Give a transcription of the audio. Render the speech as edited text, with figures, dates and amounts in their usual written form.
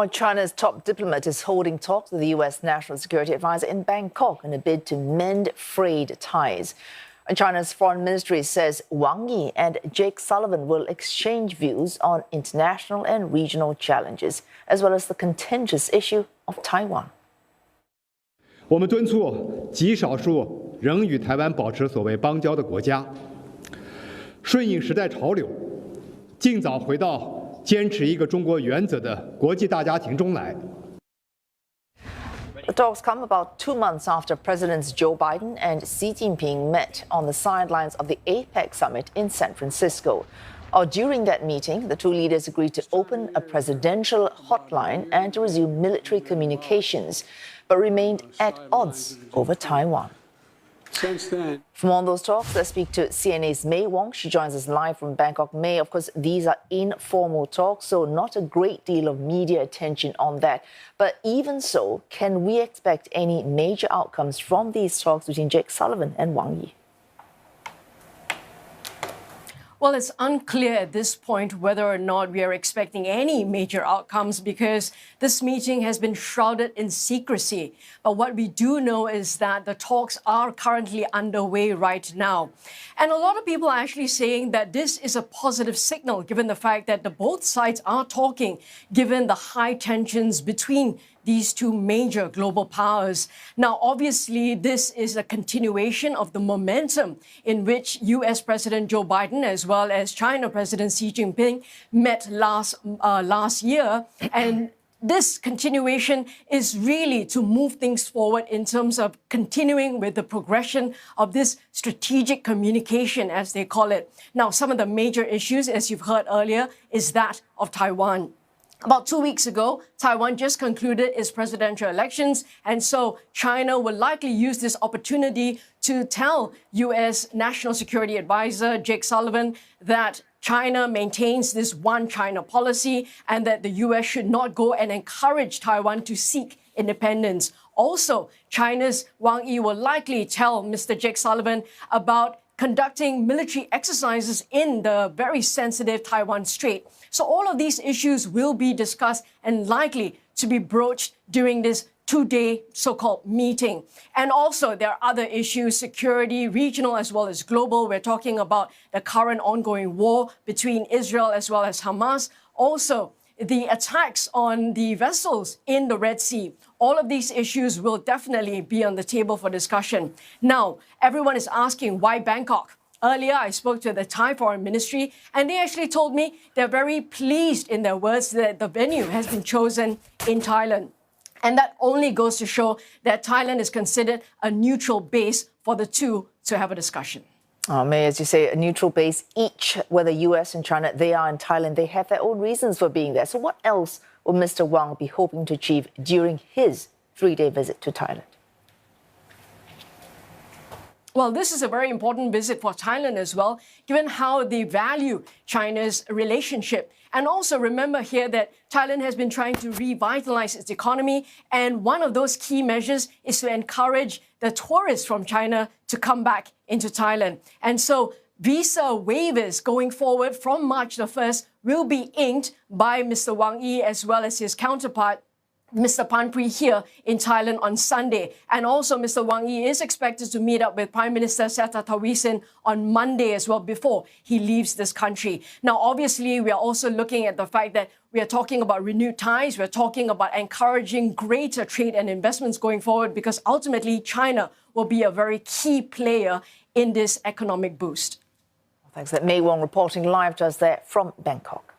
China's top diplomat is holding talks with the U.S. National Security Advisor in Bangkok in a bid to mend frayed ties. China's foreign ministry says Wang and Jake Sullivan will exchange views on international and regional challenges, as well as the contentious issue of Taiwan. 我们敦促极少数仍与台湾保持所谓邦交的国家，顺应时代潮流，尽早回到 坚持一个中国原则的国际大家庭中来。 The talks come about 2 months after Presidents Joe Biden and Xi Jinping met on the sidelines of the APEC summit in San Francisco. During that meeting, the two leaders agreed to open a presidential hotline and to resume military communications, but remained at odds over Taiwan. Since then. From all those talks, let's speak to CNA's Wong. She joins us live from Bangkok. May, of course, these are informal talks, so not a great deal of media attention on that. But even so, can we expect any major outcomes from these talks between Jake Sullivan and Wang Yi? Well, it's unclear at this point whether or not we are expecting any major outcomes because this meeting has been shrouded in secrecy. But what we do know is that the talks are currently underway right now. And a lot of people are actually saying that this is a positive signal, given the fact that both sides are talking, given the high tensions between these two major global powers. Now, obviously, this is a continuation of the momentum in which U.S. President Joe Biden, as well as China President Xi Jinping, met last year. And this continuation is really to move things forward in terms of continuing with the progression of this strategic communication, as they call it. Now, some of the major issues, as you've heard earlier, is that of Taiwan. About 2 weeks ago, Taiwan just concluded its presidential elections, and so China will likely use this opportunity to tell U.S. National Security Advisor Jake Sullivan that China maintains this one China policy and that the U.S. should not go and encourage Taiwan to seek independence. Also, China's Wang Yi will likely tell Mr. Jake Sullivan about conducting military exercises in the very sensitive Taiwan Strait. So all of these issues will be discussed and likely to be broached during this two-day so-called meeting. And also there are other issues, security, regional as well as global. We're talking about the current ongoing war between Israel as well as Hamas. Also, the attacks on the vessels in the Red Sea. All of these issues will definitely be on the table for discussion. Now, everyone is asking why Bangkok? Earlier, I spoke to the Thai Foreign Ministry, and they actually told me they're very pleased, in their words, that the venue has been chosen in Thailand. And that only goes to show that Thailand is considered a neutral base for the two to have a discussion. May, as you say, a neutral base each, whether U.S. and China, they are in Thailand, they have their own reasons for being there. So what else will Mr. Wang be hoping to achieve during his 3-day visit to Thailand? Well, this is a very important visit for Thailand as well, given how they value China's relationship. And also remember here that Thailand has been trying to revitalize its economy. And one of those key measures is to encourage the tourists from China to come back into Thailand. And so visa waivers going forward from March the 1st will be inked by Mr. Wang Yi as well as his counterpart, Mr. Panpri, here in Thailand on Sunday. And also Mr. Wang Yi is expected to meet up with Prime Minister Srettha Thavisin on Monday as well before he leaves this country. Now, obviously, we are also looking at the fact that we are talking about renewed ties. We're talking about encouraging greater trade and investments going forward because ultimately China will be a very key player in this economic boost. Thanks. That Wong reporting live to us there from Bangkok.